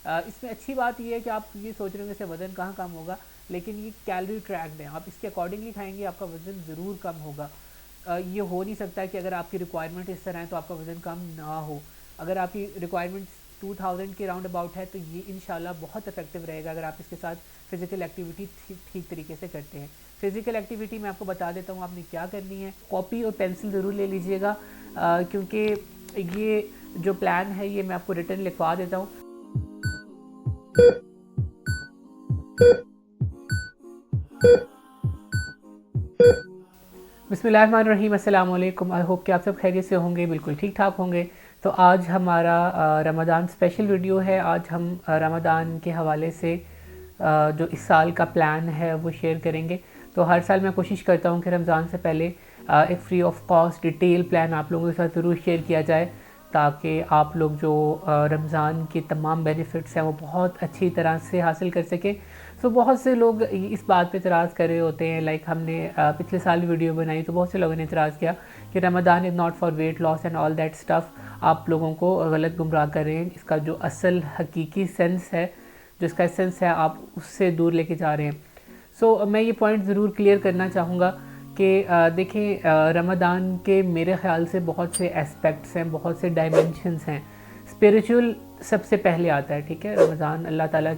इसमें अच्छी बात ये है कि आप ये सोच रहे होंगे इससे वज़न कहाँ कम होगा, लेकिन ये कैलोरी ट्रैक्ड है, आप इसके अकॉर्डिंगली खाएंगे आपका वज़न ज़रूर कम होगा। ये हो नहीं सकता कि अगर आपकी रिक्वायरमेंट इस तरह है तो आपका वज़न कम ना हो। अगर आपकी रिक्वायरमेंट 2000 के राउंड अबाउट है तो ये इंशाल्लाह बहुत इफेक्टिव रहेगा अगर आप इसके साथ फिजिकल एक्टिविटी ठीक तरीके से करते हैं। फिजिकल एक्टिविटी मैं आपको बता देता हूँ आपने क्या करनी है। कॉपी और पेंसिल ज़रूर ले लीजिएगा, क्योंकि ये जो प्लान है ये मैं आपको रिटर्न लिखवा देता हूँ। बिस्मिल्लाहिर्रहमानिर्रहीम, अस्सलाम वालेकुम। आई होप कि आप सब खैरियत से होंगे, बिल्कुल ठीक ठाक होंगे। तो आज हमारा रमज़ान स्पेशल वीडियो है। आज हम रमज़ान के हवाले से जो इस साल का प्लान है वो शेयर करेंगे। तो हर साल मैं कोशिश करता हूँ कि रमज़ान से पहले एक free of cost detail plan आप लोगों के साथ ज़रूर शेयर किया जाए, ताकि आप लोग जो रमज़ान के तमाम बेनिफिट्स हैं वो बहुत अच्छी तरह से हासिल कर सकें। सो बहुत से लोग इस बात पे इतराज़ कर रहे होते हैं, लाइक हमने पिछले साल वीडियो बनाई तो बहुत से लोगों ने इतराज़ किया कि Ramzan is not for weight loss and all that stuff. आप लोगों को गलत गुमराह कर रहे हैं। इसका जो असल हकीकी सेंस है, जो इसका एसेंस है, आप उससे दूर लेके जा रहे हैं। सो मैं ये पॉइंट ज़रूर क्लियर करना चाहूँगा कि देखें, रमज़ान के मेरे ख़्याल से बहुत से एस्पेक्ट्स हैं, बहुत से डायमेंशंस हैं। स्पिरिचुअल सबसे पहले आता है, ठीक है। रमज़ान अल्लाह ताला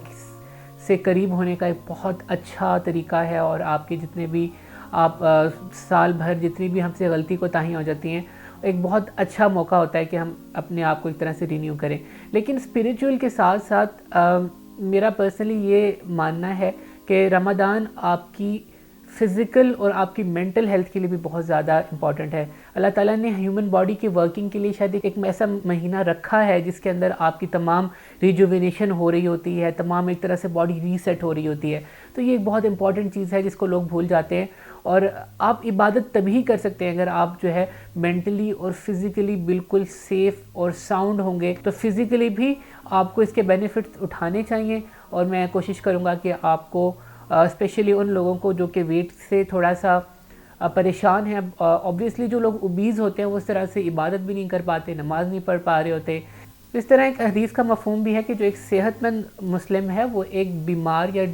से करीब होने का एक बहुत अच्छा तरीका है, और आपके जितने भी आप साल भर जितनी भी हमसे गलती कोताहियाँ हो जाती हैं, एक बहुत अच्छा मौका होता है कि हम अपने आप को एक तरह से रिन्यू करें। लेकिन स्पिरिचुअल के साथ साथ मेरा पर्सनली ये मानना है कि रमज़ान आपकी फ़िज़िकल और आपकी मेंटल हेल्थ के लिए भी बहुत ज़्यादा इम्पॉर्टेंट है। अल्लाह ताला ने ह्यूमन बॉडी की वर्किंग के लिए शायद एक ऐसा महीना रखा है जिसके अंदर आपकी तमाम रिजुविनेशन हो रही होती है, तमाम एक तरह से बॉडी रीसेट हो रही होती है। तो ये एक बहुत इंपॉर्टेंट चीज़ है जिसको लोग भूल जाते हैं। और आप इबादत तभी कर सकते हैं अगर आप जो है मेंटली और फिज़िकली बिल्कुल सेफ़ और साउंड होंगे। तो फिज़िकली भी आपको इसके बेनिफिट्स उठाने चाहिए, और मैं कोशिश करूँगा कि आपको स्पेशली उन लोगों को जो कि वेट से थोड़ा सा परेशान हैं, ऑब्वियसली जो लोग ओबीज़ होते हैं वो उस तरह से इबादत भी नहीं कर पाते, नमाज नहीं पढ़ पा रहे होते। तो इस तरह एक हदीस का मफ़हूम भी है कि जो एक सेहतमंद मुस्लिम है वो एक बीमार या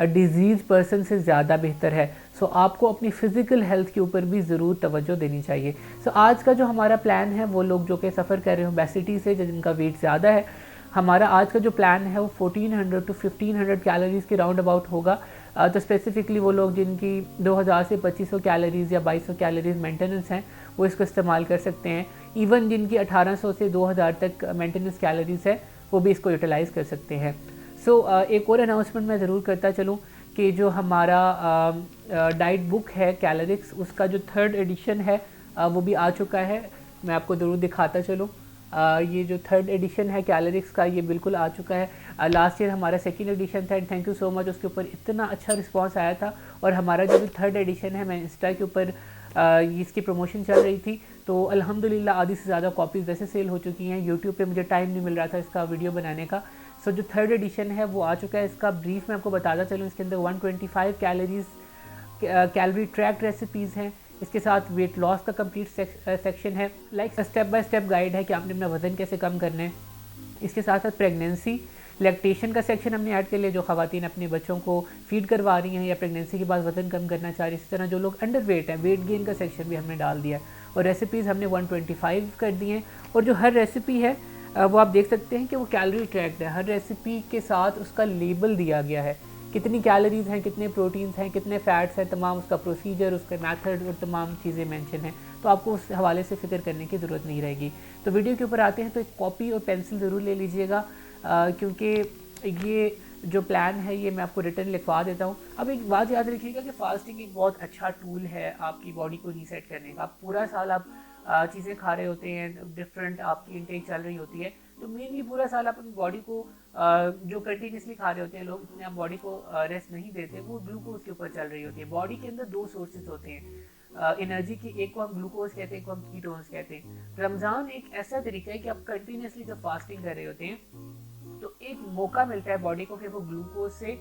डिजीज़ पर्सन से ज़्यादा बेहतर है। सो आपको अपनी फ़िज़िकल हेल्थ के ऊपर भी ज़रूर तवज्जो देनी चाहिए। सो आज का जो हमारा प्लान है, वो लोग जो कि सफ़र कर रहे हैं ओबेसिटी से, जिनका वेट ज़्यादा है, हमारा आज का जो प्लान है वो 1400 टू 1500 कैलोरीज़ के राउंड अबाउट होगा। तो स्पेसिफिकली वो लोग जिनकी 2000 से 2500 कैलोरीज़ या 2200 कैलोरीज़ मेंटेनेंस हैं वो इसको इस्तेमाल कर सकते हैं। इवन जिनकी 1800 से 2000 तक मेंटेनेंस कैलोरीज़ है वो भी इसको यूटिलाइज़ कर सकते हैं। सो एक और अनाउंसमेंट मैं ज़रूर करता चलूँ कि जो हमारा डाइट बुक है कैलोरिक्स, उसका जो 3rd एडिशन है वो भी आ चुका है। मैं आपको ज़रूर दिखाता चलूँ। ये जो 3rd एडिशन है कैलोरिक्स का, ये बिल्कुल आ चुका है। लास्ट ईयर हमारा 2nd एडिशन था, and thank you so much, उसके ऊपर इतना अच्छा रिस्पांस आया था। और हमारा जो 3rd एडिशन है, मैं इंस्टा के ऊपर इसकी प्रमोशन चल रही थी, तो अल्हम्दुलिल्लाह आधी से ज़्यादा कॉपीज़ वैसे सेल हो चुकी हैं। यूट्यूब पे मुझे टाइम नहीं मिल रहा था इसका वीडियो बनाने का। सो जो 3rd एडिशन है वो आ चुका है। इसका ब्रीफ मैं आपको बताता चलूँ। इसके अंदर 125 कैलोरी ट्रैक्ड रेसिपीज़ हैं। इसके साथ वेट लॉस का कंप्लीट सेक्शन है, like step by step guide है कि आपने अपना वज़न कैसे कम करना है। इसके साथ साथ प्रेगनेंसी लैक्टेशन का सेक्शन हमने ऐड कर लिया, जो ख़वातीन अपने बच्चों को फीड करवा रही हैं या प्रेगनेंसी के बाद वज़न कम करना चाह रही हैं। इसी तरह जो लोग अंडर वेट हैं, वेट गेन का सेक्शन भी हमने डाल दिया है। और रेसिपीज़ हमने 125 कर दी हैं। और जो हर रेसिपी है वो आप देख सकते हैं कि वो कैलोरी ट्रैक्ड है। हर रेसिपी के साथ उसका लेबल दिया गया है, कितनी कैलोरीज हैं, कितने प्रोटीन्स हैं, कितने फ़ैट्स हैं, तमाम उसका प्रोसीजर, उसका मेथड और तमाम चीज़ें मेंशन हैं। तो आपको उस हवाले से फ़िक्र करने की ज़रूरत नहीं रहेगी। तो वीडियो के ऊपर आते हैं, तो एक कॉपी और पेंसिल ज़रूर ले लीजिएगा, क्योंकि ये जो प्लान है ये मैं आपको रिटर्न लिखवा देता हूँ। अब एक बात याद रखिएगा कि फास्टिंग एक बहुत अच्छा टूल है आपकी बॉडी को रीसेट करने का। पूरा साल आप चीज़ें खा रहे होते हैं, डिफरेंट आपकी इनटेक चल रही होती है, तो मेनली पूरा साल आप अपनी बॉडी को जो कंटिन्यूसली खा रहे होते हैं लोग, अपने आप बॉडी को रेस्ट नहीं देते, वो ग्लूकोज के ऊपर चल रही होती है। बॉडी के अंदर दो सोर्सेज होते हैं एनर्जी की, एक को हम ग्लूकोज कहते हैं, एक को हम कीटोन्स कहते हैं। रमज़ान एक ऐसा तरीका है कि आप कंटिन्यूसली जब फास्टिंग कर रहे होते हैं तो एक मौका मिलता है बॉडी को कि वो ग्लूकोज से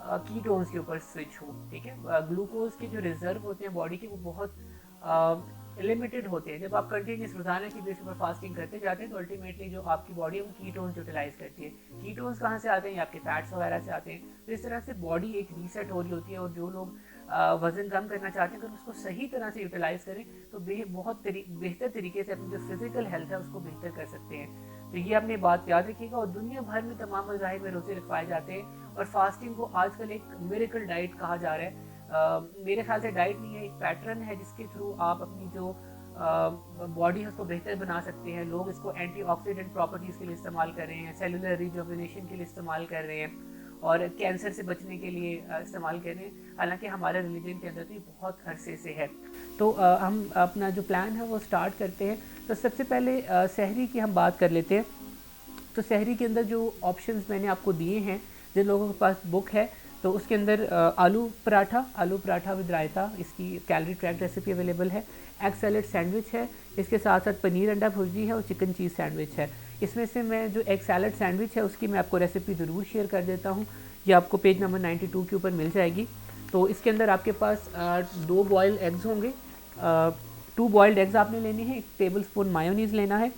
कीटोन्स के ऊपर स्विच हो, ठीक है। ग्लूकोज के जो रिजर्व होते हैं बॉडी के, वो बहुत लिमिटेड होते हैं। जब आप कंटिन्यूस रोजाना की बेसिस पर फास्टिंग करते जाते हैं तो अल्टीमेटली जो आपकी बॉडी है वो कीटोन्स यूटिलाइज करती है। कीटोन्स कहाँ से आते हैं? आपके फैट्स वगैरह से आते हैं। तो इस तरह से बॉडी एक रीसेट हो रही होती है, और जो लोग वजन कम करना चाहते हैं अगर उसको सही तरह से यूटिलाइज करें तो बहुत बेहतर तरीके से अपनी जो फिजिकल हेल्थ है उसको बेहतर कर सकते हैं। तो ये अपनी बात याद रखिएगा। और दुनिया भर में तमाम मज़ाहिब में रोज़े रखवाए जाते हैं, और फास्टिंग को आजकल एक मिरेकल डाइट कहा जा रहा है। मेरे ख्याल से डाइट नहीं है, एक पैटर्न है जिसके थ्रू आप अपनी जो बॉडी है उसको बेहतर बना सकते हैं। लोग इसको एंटीऑक्सीडेंट प्रॉपर्टीज़ के लिए इस्तेमाल कर रहे हैं, सेलुलर रिजुविनेशन के लिए इस्तेमाल कर रहे हैं, और कैंसर से बचने के लिए इस्तेमाल कर रहे हैं। हालांकि हमारे रिलीजन के अंदर तो ये बहुत अरसे से है। तो हम अपना जो प्लान है वो स्टार्ट करते हैं। तो सबसे पहले सहरी की हम बात कर लेते हैं। तो सहरी के अंदर जो ऑप्शंस मैंने आपको दिए हैं, जिन लोगों के पास बुक है, तो उसके अंदर आलू पराठा विद रायता, इसकी कैलोरी ट्रैक रेसिपी अवेलेबल है। एग सैलेड सैंडविच है, इसके साथ साथ पनीर अंडा भुर्जी है, और चिकन चीज़ सैंडविच है। इसमें से मैं जो एग सैलेड सैंडविच है उसकी मैं आपको रेसिपी ज़रूर शेयर कर देता हूँ। ये आपको पेज नंबर 92 के ऊपर मिल जाएगी। तो इसके अंदर आपके पास 2 बॉयल्ड एग्स होंगे। 2 बॉयल्ड एग्स आपने लेने हैं, 1 टेबल स्पून मायोनीज़ लेना है,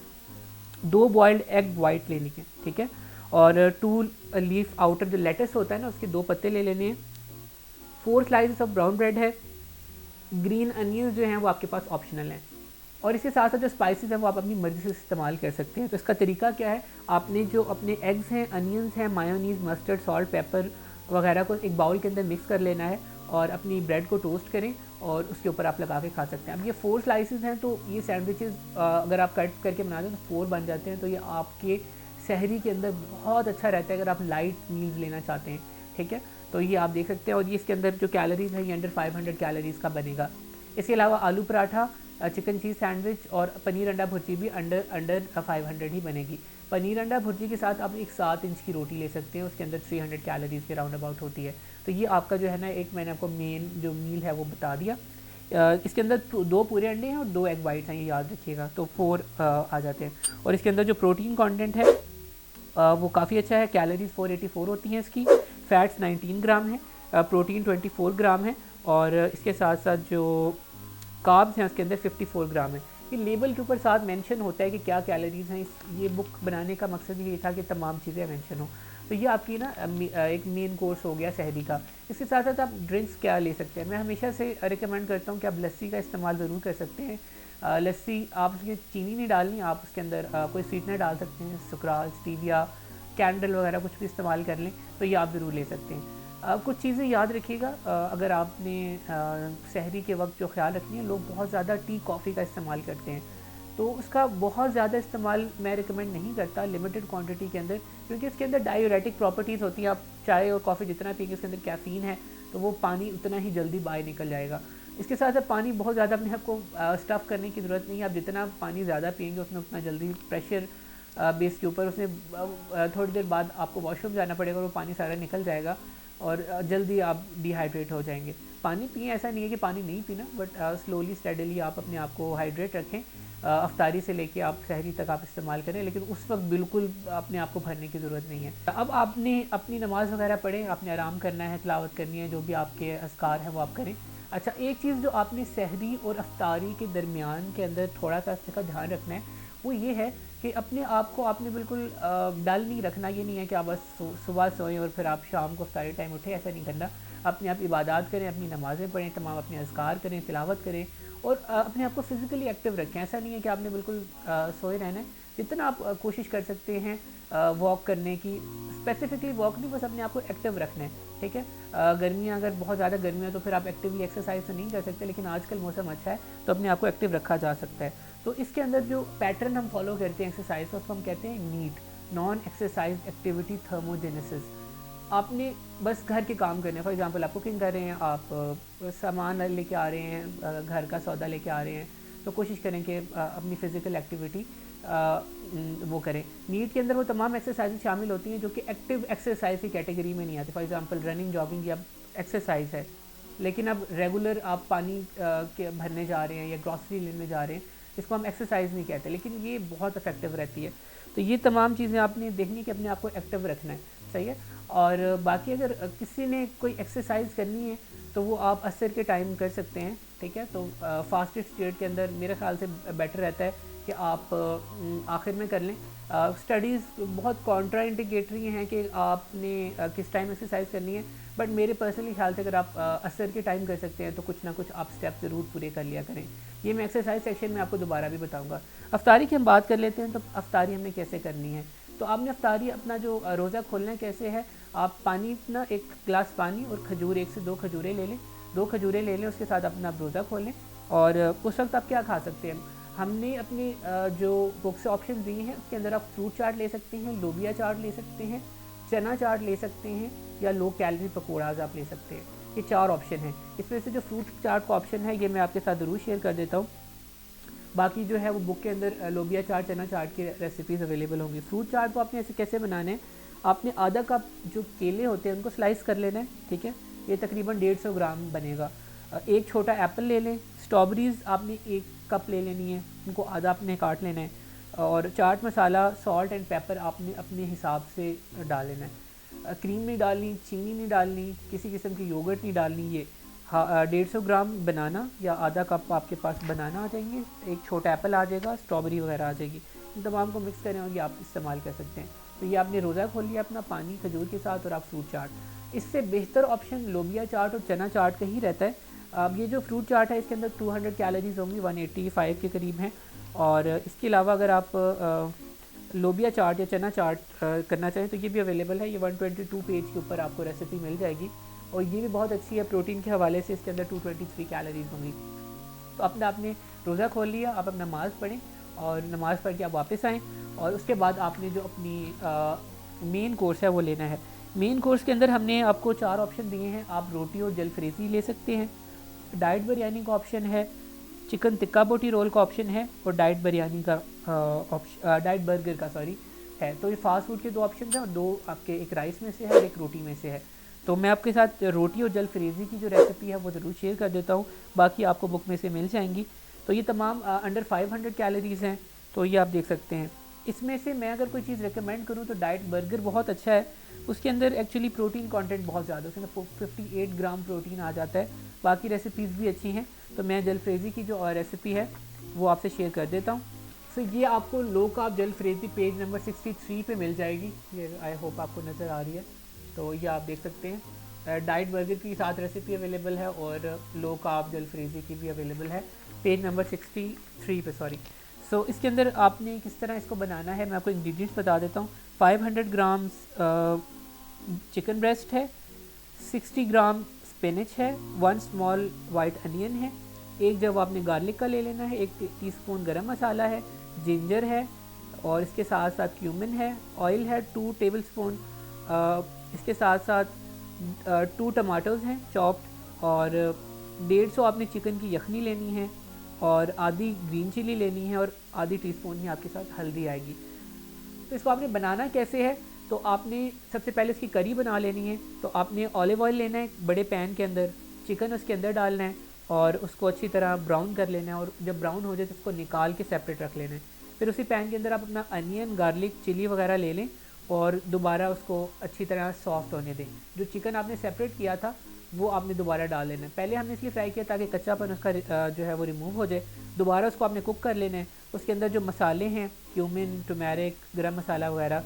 2 बॉयल्ड एग वाइट लेनी है, ठीक है। और 2 लीफ आउटर जो लेटस होता है ना उसके 2 पत्ते ले लेने हैं। 4 स्लाइसेस ऑफ ब्राउन ब्रेड है। ग्रीन अनियंस जो हैं वो आपके पास ऑप्शनल हैं। और इसके साथ साथ जो स्पाइसेस हैं वो आप अपनी मर्ज़ी से इस्तेमाल कर सकते हैं। तो इसका तरीका क्या है? आपने जो अपने एग्स हैं, अनियंस हैं, मायोनीज़, मस्टर्ड, सॉल्ट, पेपर वगैरह को एक बाउल के अंदर मिक्स कर लेना है, और अपनी ब्रेड को टोस्ट करें और उसके ऊपर आप लगा के खा सकते हैं। अब ये 4 स्लाइसेस हैं, तो ये सैंडविचेस अगर आप कट करके बनाते हैं तो 4 बन जाते हैं। तो ये आपके सहरी के अंदर बहुत अच्छा रहता है अगर आप लाइट मील्स लेना चाहते हैं, ठीक है। तो ये आप देख सकते हैं। और ये इसके अंदर जो कैलोरीज़ है ये अंडर 500 कैलोरीज़ का बनेगा। इसके अलावा आलू पराठा, चिकन चीज़ सैंडविच और पनीर अंडा भुर्जी भी अंडर 500 ही बनेगी। पनीर अंडा भुर्जी के साथ आप एक 7 इंच की रोटी ले सकते हैं, उसके अंदर 300 कैलोरीज़ के राउंड अबाउट होती है। तो ये आपका जो है ना, एक मैंने आपको मेन जो मील है वो बता दिया। इसके अंदर 2 पूरे अंडे हैं और 2 एग वाइट्स हैं, ये याद रखिएगा। तो 4 आ जाते हैं। और इसके अंदर जो प्रोटीन कंटेंट है वो काफ़ी अच्छा है। कैलोरीज 484 होती हैं इसकी, फैट्स 19 ग्राम है, प्रोटीन 24 ग्राम है, और इसके साथ साथ जो कार्ब्स हैं उसके अंदर 54 ग्राम है। ये लेबल के ऊपर साथ मेंशन होता है कि क्या कैलोरीज हैं। ये बुक बनाने का मकसद ये था कि तमाम चीज़ें मेंशन हो। तो ये आपकी ना एक मेन कोर्स हो गया सहरी का। इसके साथ साथ आप ड्रिंक्स क्या ले सकते हैं? मैं हमेशा से रिकमेंड करता हूँ कि आप लस्सी का इस्तेमाल ज़रूर कर सकते हैं। लस्सी आप उसकी चीनी नहीं डालनी, आप उसके अंदर कोई स्वीटनर डाल सकते हैं, सुक्राल, स्टीविया, कैंडल वगैरह कुछ भी इस्तेमाल कर लें, तो ये आप ज़रूर ले सकते हैं। कुछ चीज़ें याद रखिएगा अगर आपने सहरी के वक्त जो ख्याल रखनी है। लोग बहुत ज़्यादा टी कॉफ़ी का इस्तेमाल करते हैं, तो उसका बहुत ज़्यादा इस्तेमाल मैं रिकमेंड नहीं करता, लिमिटेड क्वांटिटी के अंदर, क्योंकि इसके अंदर डायूरेटिक प्रॉपर्टीज़ होती हैं। आप चाय और कॉफ़ी जितना पिएंगे उसके अंदर कैफ़ीन है, तो वो पानी उतना ही जल्दी बाहर निकल जाएगा। इसके साथ साथ पानी बहुत ज़्यादा अपने आप को स्टफ़ करने की ज़रूरत नहीं है। आप जितना पानी ज़्यादा पिएंगे उसमें उतना जल्दी प्रेशर बेस के ऊपर उसमें थोड़ी देर बाद आपको वॉशरूम जाना पड़ेगा और वो पानी सारा निकल जाएगा, और जल्दी आप डिहाइड्रेट हो जाएंगे। पानी पिए, ऐसा नहीं है कि पानी नहीं पीना, बट स्लोली स्टेडली आप अपने आप को हाइड्रेट रखें। अफ्तारी से लेके आप सहरी तक आप इस्तेमाल करें, लेकिन उस वक्त बिल्कुल अपने आप को भरने की ज़रूरत नहीं है। अब आपने अपनी नमाज़ वगैरह पढ़ें, आपने आराम करना है, तिलावत करनी है, जो भी आपके अज़कार हैं वो आप करें। अच्छा, एक चीज़ जो आपने सहरी और अफ्तारी के दरमियान के अंदर थोड़ा सा इसका ध्यान रखना है, वो ये है कि अपने आप को आपने बिल्कुल डल नहीं रखना। ये नहीं है कि आप बस सुबह सोएं और फिर आप शाम को अफ्तारी टाइम उठें, ऐसा नहीं करना। अपने आप इबादत करें, अपनी नमाज़ें पढ़ें, तमाम अपने अज़कार करें, तिलावत करें, और अपने आप को फ़िज़िकली एक्टिव रखें। ऐसा नहीं है कि आपने बिल्कुल सोए रहना है। जितना आप कोशिश कर सकते हैं वॉक करने की, स्पेसिफिकली वॉक नहीं, बस अपने आप को एक्टिव रखना है, ठीक है। गर्मियाँ अगर बहुत ज़्यादा गर्मियाँ तो फिर आप एक्टिवली एक्सरसाइज तो नहीं कर सकते, लेकिन आजकल मौसम अच्छा है तो अपने आप को एक्टिव रखा जा सकता है। तो इसके अंदर जो पैटर्न हम फॉलो करते हैं एक्सरसाइज का, उसको हम कहते हैं NEAT, non exercise activity thermogenesis. आपने बस घर के काम करने हैं। फॉर एग्जांपल आप कुकिंग कर रहे हैं, आप सामान लेके आ रहे हैं, घर का सौदा लेके आ रहे हैं, तो कोशिश करें कि अपनी फ़िज़िकल एक्टिविटी वो करें। नीट के अंदर वो तमाम एक्सरसाइज शामिल होती हैं जो कि एक्टिव एक्सरसाइज की कैटेगरी में नहीं आती। फॉर एग्जांपल रनिंग, जॉगिंग या एक्सरसाइज है, लेकिन अब रेगुलर आप पानी के भरने जा रहे हैं या ग्रॉसरी लेने जा रहे हैं, इसको हम एक्सरसाइज नहीं कहते, लेकिन ये बहुत इफेक्टिव रहती है। तो ये तमाम चीज़ें आपने देखनी कि अपने आप को एक्टिव रखना है, सही है। और बाकी अगर किसी ने कोई एक्सरसाइज करनी है तो वो आप असर के टाइम कर सकते हैं, ठीक है। तो फास्टेस्ट स्टेट के अंदर मेरे ख्याल से बेटर रहता है कि आप आखिर में कर लें। स्टडीज़ बहुत कॉन्ट्रा इंडिकेटरी हैं कि आपने किस टाइम एक्सरसाइज करनी है, बट मेरे पर्सनली ख्याल से अगर आप असर के टाइम कर सकते हैं तो कुछ ना कुछ आप स्टेप ज़रूर पूरे कर लिया करें। ये मैं एक्सरसाइज सेक्शन में आपको दोबारा भी बताऊंगा। अफ्तारी की हम बात कर लेते हैं। तो अफ्तारी हमने कैसे करनी है, तो आपने अफ्तारी अपना जो रोज़ा खोलना है कैसे है, आप पानी ना 1 गिलास पानी और खजूर 1 से 2 खजूरें ले लें, 2 खजूरें ले लें, उसके साथ अपना आप रोज़ा खोल लें। और उस वक्त आप क्या खा सकते हैं, हमने अपने जो बुक से ऑप्शन दिए हैं उसके अंदर आप फ्रूट चाट ले सकते हैं, लोबिया चाट ले सकते हैं, चना चाट ले सकते हैं, या लो कैलोरी पकौड़ाज आप ले सकते हैं। ये 4 ऑप्शन हैं। इसमें से जो फ्रूट चाट का ऑप्शन है ये मैं आपके साथ ज़रूर शेयर कर देता हूँ। बाकी जो है वो बुक के अंदर लोबिया चाट, चना चाट की रेसिपीज़ अवेलेबल होंगी। फ्रूट चाट को आपने ऐसे कैसे बनाना है, आपने आधा कप जो केले होते हैं उनको स्लाइस कर लेना है, ठीक है। ये तकरीबन 150 ग्राम बनेगा। एक छोटा एप्पल ले लें, स्ट्रॉबेरीज़ आपने 1 कप ले लेनी है, उनको आधा आपने काट लेना है। और chaat masala, salt and paper आपने अपने हिसाब से डाल लेना है। क्रीम नहीं डालनी, चीनी नहीं डालनी, किसी किस्म की योगर्ट नहीं डालनी। ये 150 ग्राम बनाना या आधा कप आपके पास बनाना आ जाएंगे, एक छोटा एप्पल आ जाएगा, स्ट्रॉबेरी वगैरह आ जाएगी। इन तमाम को मिक्स करें और ये आप इस्तेमाल कर सकते हैं। तो ये आपने रोज़ा खोल लिया अपना पानी खजूर के साथ और आप फ्रूट चाट। इससे बेहतर ऑप्शन लोबिया चाट और चना चाट का ही रहता है। अब ये जो फ्रूट चाट है इसके अंदर 200 कैलोरीज होंगी, 185 के करीब हैं। और इसके अलावा अगर आप लोबिया चाट या चना चाट करना चाहें तो ये भी अवेलेबल है। ये 122 पेज के ऊपर आपको रेसिपी मिल जाएगी और ये भी बहुत अच्छी है प्रोटीन के हवाले से। इसके अंदर 223 कैलोरीज होंगी। तो अपना आपने रोज़ा खोल लिया, आप अपना नमाज़ पढ़ें और नमाज़ पढ़ के आप वापस आएँ और उसके बाद आपने जो अपनी मेन कोर्स है वो लेना है। मेन कोर्स के अंदर हमने आपको 4 ऑप्शन दिए हैं। आप रोटी और जलफ्रेज़ी ले सकते हैं, डाइट बिरयानी का ऑप्शन है, चिकन टिक्का बोटी रोल का ऑप्शन है और डाइट बिरयानी का डाइट बर्गर का है। तो ये फास्ट फूड के 2 ऑप्शन हैं और 2 आपके एक राइस में से है और एक रोटी में से है। तो मैं आपके साथ रोटी और जलफ्रेज़ी की जो रेसिपी है वो ज़रूर शेयर कर देता हूँ, बाकी आपको बुक में से मिल जाएंगी। तो ये तमाम अंडर 500 कैलोरीज़ हैं, तो ये आप देख सकते हैं। इसमें से मैं अगर कोई चीज़ रिकमेंड करूँ तो डाइट बर्गर बहुत अच्छा है। उसके अंदर एक्चुअली प्रोटीन कंटेंट बहुत ज़्यादा है, उसके अंदर 58 ग्राम प्रोटीन आ जाता है। बाकी रेसिपीज़ भी अच्छी हैं, तो मैं जलफ्रेज़ी की जो रेसिपी है वो आपसे शेयर कर देता हूँ। सो ये आपको लो कार्ब जलफ्रेज़ी पेज नंबर 63 पे मिल जाएगी। ये आई होप आपको नज़र आ रही है। तो ये आप देख सकते हैं डाइट बर्गर की 7 रेसिपी अवेलेबल है और लो कार्ब जलफ्रेज़ी की भी अवेलेबल है पेज नंबर 63 पे सो इसके अंदर आपने किस तरह इसको बनाना है मैं आपको इंग्रेडिएंट्स बता देता हूँ। 500 ग्राम्स चिकन ब्रेस्ट है, 60 ग्राम स्पिनच है, 1 स्मॉल वाइट अनियन है, 1 जब आपने गार्लिक का ले लेना है, 1 टीस्पून गरम मसाला है, जिंजर है और इसके साथ साथ क्यूमिन है, ऑयल है 2 टेबल स्पून, इसके साथ साथ 2 टमाटोज़ हैं चॉप्ड और 150 आपने चिकन की यखनी लेनी है और आधी ग्रीन चिली लेनी है और आधी टीस्पून ही आपके साथ हल्दी आएगी। तो इसको आपने बनाना कैसे है, तो आपने सबसे पहले इसकी करी बना लेनी है। तो आपने ऑलिव ऑयल लेना है बड़े पैन के अंदर, चिकन उसके अंदर डालना है और उसको अच्छी तरह ब्राउन कर लेना है और जब ब्राउन हो जाए तो उसको निकाल के सेपरेट रख लेना है। फिर उसी पैन के अंदर आप अपना अनियन, गार्लिक, चिली वगैरह ले लें और दोबारा उसको अच्छी तरह सॉफ्ट होने दें। जो चिकन आपने सेपरेट किया था वो आपने दोबारा डाल लेना है। पहले हमने इसलिए फ्राई किया ताकि कच्चापन उसका जो है वो रिमूव हो जाए। दोबारा उसको आपने कुक कर लेना है। उसके अंदर जो मसाले हैं क्यूमिन, टर्मेरिक, गरम मसाला वगैरह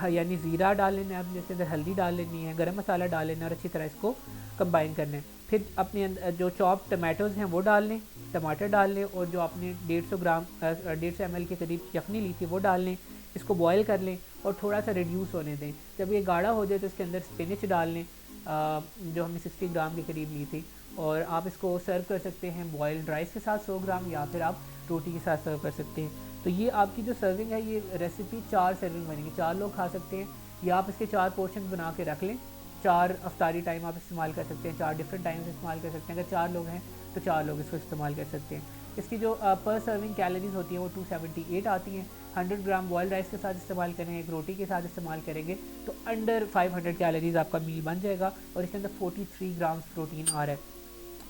यानी ज़ीरा डाल लेना है आपने, इसके अंदर हल्दी डाल लेनी है, गरम मसाला डाल लेना है और अच्छी तरह इसको कंबाइन करना है। फिर अपने जो चॉप टमाटोज़ हैं वो डाल लें, टमाटर डाल लें और जो आपने 150 ml के करीब यखनी ली थी वो डाल लें। इसको बॉयल कर लें और थोड़ा सा रिड्यूस होने दें। जब ये गाढ़ा हो जाए तो इसके अंदर स्पिनच डाल लें जो हमने 60 ग्राम के करीब ली थी और आप इसको सर्व कर सकते हैं बॉयल्ड राइस के साथ 100 ग्राम या फिर आप रोटी के साथ सर्व कर सकते हैं। तो ये आपकी जो सर्विंग है ये रेसिपी 4 सर्विंग बनेगी, 4 लोग खा सकते हैं या आप इसके 4 पोर्शन बना के रख लें। 4 अफ्तारी टाइम आप इस्तेमाल कर सकते हैं, 4 डिफरेंट टाइम इस्तेमाल कर सकते हैं। अगर 4 लोग हैं तो 4 लोग इसको इस्तेमाल कर सकते हैं। इसकी जो पर सर्विंग कैलोरीज होती है वो 278 आती हैं। 100 ग्राम बॉयल्ड राइस के साथ इस्तेमाल करें, एक रोटी के साथ इस्तेमाल करेंगे तो अंडर 500 कैलोरीज आपका मील बन जाएगा और इसके अंदर 43 ग्राम्स प्रोटीन आ रहा है।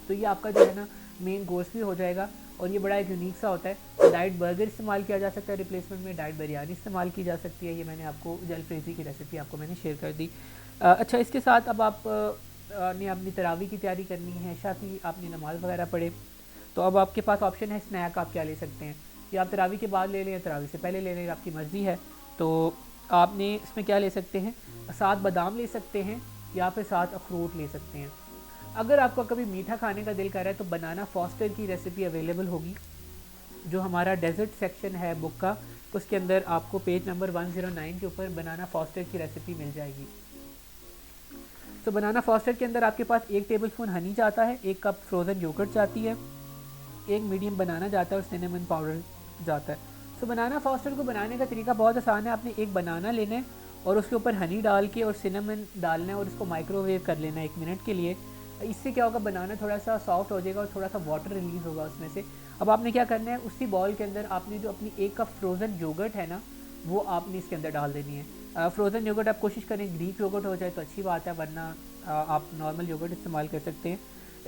तो ये आपका जो है ना मेन कोर्स भी हो जाएगा और ये बड़ा एक यूनिक सा होता है। डाइट बर्गर इस्तेमाल किया जा सकता है रिप्लेसमेंट में, डाइट बिरयानी इस्तेमाल की जा सकती है। ये मैंने आपको जलफ्रेज़ी की रेसिपी आपको मैंने शेयर कर दी। अच्छा, इसके साथ अब आप ने अपनी तरावी की तैयारी करनी है, शादी आपने नमाज़ वगैरह पढ़े तो अब आपके पास ऑप्शन है स्नैक आप क्या ले सकते हैं, या आप तरावी के बाद ले लें या तरावी से पहले ले लें, आपकी मर्ज़ी है। तो आपने इसमें क्या ले सकते हैं, 7 बादाम ले सकते हैं या फिर 7 अखरोट ले सकते हैं। अगर आपको कभी मीठा खाने का दिल कर रहा है तो बनाना फॉस्टर की रेसिपी अवेलेबल होगी, जो हमारा डेजर्ट सेक्शन है बुक का, उसके अंदर आपको पेज नंबर 109 के ऊपर बनाना फॉस्टर की रेसिपी मिल जाएगी। तो बनाना फॉस्टर के अंदर आपके पास 1 टेबलस्पून हनी जाता है, 1 कप फ्रोज़न योगर्ट जाती है, 1 मीडियम बनाना जाता है और सिनेमन पाउडर जाता है। तो बनाना फॉस्टर को बनाने का तरीका बहुत आसान है। आपने एक बनाना लेना है और उसके ऊपर हनी डाल के और सिनेमन डालना है और उसको माइक्रोवेव कर लेना है 1 मिनट के लिए। इससे क्या होगा, बनाना थोड़ा सा सॉफ्ट हो जाएगा और थोड़ा सा वाटर रिलीज़ होगा उसमें से। अब आपने क्या करना है, उसी बॉल के अंदर आपने जो अपनी 1 कप फ्रोज़न योगर्ट है ना, वो आपने इसके अंदर डाल देनी है। फ्रोज़न योगर्ट आप कोशिश करें ग्रीक योगर्ट हो जाए तो अच्छी बात है, वरना आप नॉर्मल योगर्ट इस्तेमाल कर सकते हैं।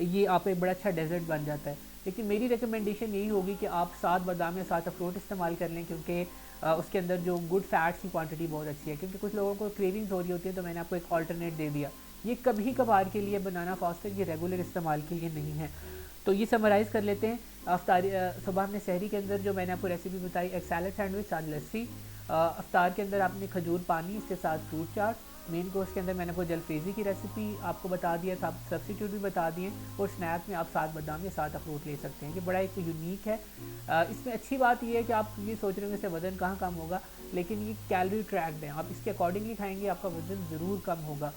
ये आप एक बड़ा अच्छा डेजर्ट बन जाता है। लेकिन मेरी रिकमेंडेशन यही होगी कि आप 7 बादाम या 7 अखरोट इस्तेमाल कर लें, क्योंकि उसके अंदर जो गुड फैट्स की क्वांटिटी बहुत अच्छी है। क्योंकि कुछ लोगों को क्रेविंग्स हो रही होती है, तो मैंने आपको एक ऑल्टरनेट दे दिया। ये कभी कभार के लिए बनाना फॉस्टर, ये रेगुलर इस्तेमाल के लिए नहीं है। तो ये समराइज़ कर लेते हैं। अफ्तारी सुबह हमने सहरी के अंदर जो मैंने आपको रेसिपी बताई, एक सैलड सैंडविच साथ लस्सी। अफ्तार के अंदर आपने खजूर पानी, इसके साथ फ्रूट चाट। मेन कोर्स के अंदर मैंने आपको जलफेजी की रेसिपी आपको बता दिया था, सब्सिट्यूट भी बता दिए। और स्नैक्स में आप 7 बादाम या 7 अखरोट ले सकते हैं। ये बड़ा एक यूनिक है। इसमें अच्छी बात ये है कि आप ये सोच रहे होंगे इससे वज़न कहाँ कम होगा, लेकिन ये कैलोरी ट्रैक्ड है। आप इसके अकॉर्डिंगली खाएंगे, आपका वज़न ज़रूर कम होगा।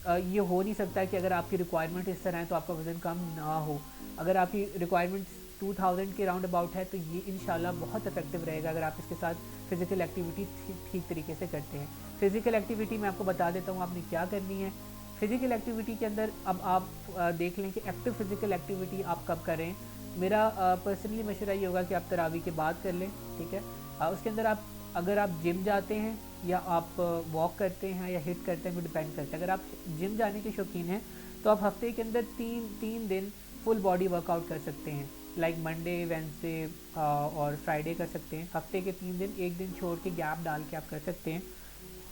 ये हो नहीं सकता कि अगर आपकी रिक्वायरमेंट इस तरह है तो आपका वज़न कम ना हो। अगर आपकी रिक्वायरमेंट 2000 के राउंड अबाउट है तो ये इंशाल्लाह बहुत इफेक्टिव रहेगा अगर आप इसके साथ फ़िज़िकल एक्टिविटी ठीक तरीके से करते हैं। फ़िज़िकल एक्टिविटी मैं आपको बता देता हूँ आपने क्या करनी है। फ़िज़िकल एक्टिविटी के अंदर अब आप देख लें कि एक्टिव फ़िज़िकल एक्टिविटी आप कब करें। मेरा पर्सनली मशवरा ये होगा कि आप तरावी के बाद कर लें, ठीक है। उसके अंदर आप अगर आप जिम जाते हैं या आप वॉक करते हैं या हिट करते हैं, वो डिपेंड करता है। अगर आप जिम जाने के शौकीन हैं तो आप हफ्ते के अंदर तीन दिन फुल बॉडी वर्कआउट कर सकते हैं, लाइक मंडे, वेंसडे और फ्राइडे कर सकते हैं। हफ्ते के 3 दिन, 1 दिन छोड़ के गैप डाल के आप कर सकते हैं।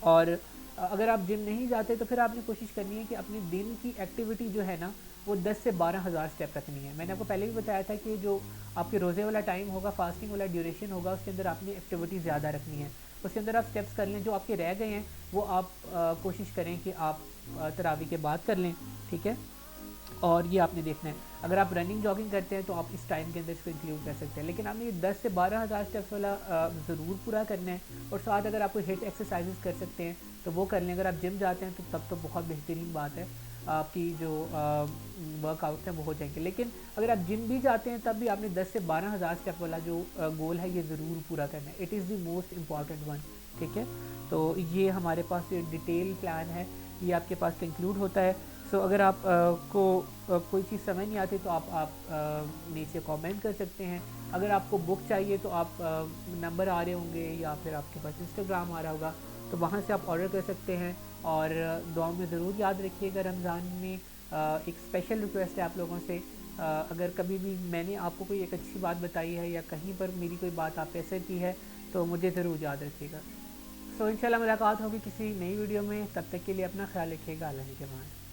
और अगर आप जिम नहीं जाते तो फिर आपने कोशिश करनी है कि अपने दिन की एक्टिविटी जो है ना, वो 10 से 12 हज़ार स्टेप रखनी है। मैंने आपको पहले भी बताया था कि जो आपके रोज़े वाला टाइम होगा, फास्टिंग वाला ड्यूरेशन होगा, उसके अंदर आपने एक्टिविटी ज़्यादा रखनी है। उसके अंदर आप स्टेप्स कर लें, जो आपके रह गए हैं वो आप कोशिश करें कि आप तरावी के बाद कर लें, ठीक है। और ये आपने देखना है, अगर आप रनिंग जॉगिंग करते हैं तो आप इस टाइम के अंदर इसको इंक्लूड कर सकते हैं। लेकिन आपने ये 10 से 12 हज़ार स्टेप्स वाला ज़रूर पूरा करना है। और साथ अगर आपको हिट एक्सरसाइजेस कर सकते हैं तो वो कर लें। अगर आप जिम जाते हैं तो तब तो बहुत बेहतरीन बात है, आपकी जो वर्कआउट है वो हो जाएंगे। लेकिन अगर आप जिम भी जाते हैं तब भी आपने 10 से 12 हज़ार स्टेप वाला जो गोल है ये ज़रूर पूरा करना है। It is the most important one, ठीक है। तो ये हमारे पास जो डिटेल प्लान है ये आपके पास इंक्लूड होता है। सो अगर आप को कोई चीज़ समझ नहीं आती तो आप नीचे कमेंट कर सकते हैं। अगर आपको बुक चाहिए तो आप नंबर आ रहे होंगे या फिर आपके पास इंस्टाग्राम आ रहा होगा, तो वहाँ से आप ऑर्डर कर सकते हैं। और दुआ में ज़रूर याद रखिएगा, रमज़ान में एक स्पेशल रिक्वेस्ट है आप लोगों से, अगर कभी भी मैंने आपको कोई एक अच्छी बात बताई है या कहीं पर मेरी कोई बात आप असर की है तो मुझे ज़रूर याद रखिएगा। सो इंशाल्लाह मुलाकात होगी किसी नई वीडियो में। तब तक के लिए अपना ख्याल रखिएगा। अल्लाह के बाद।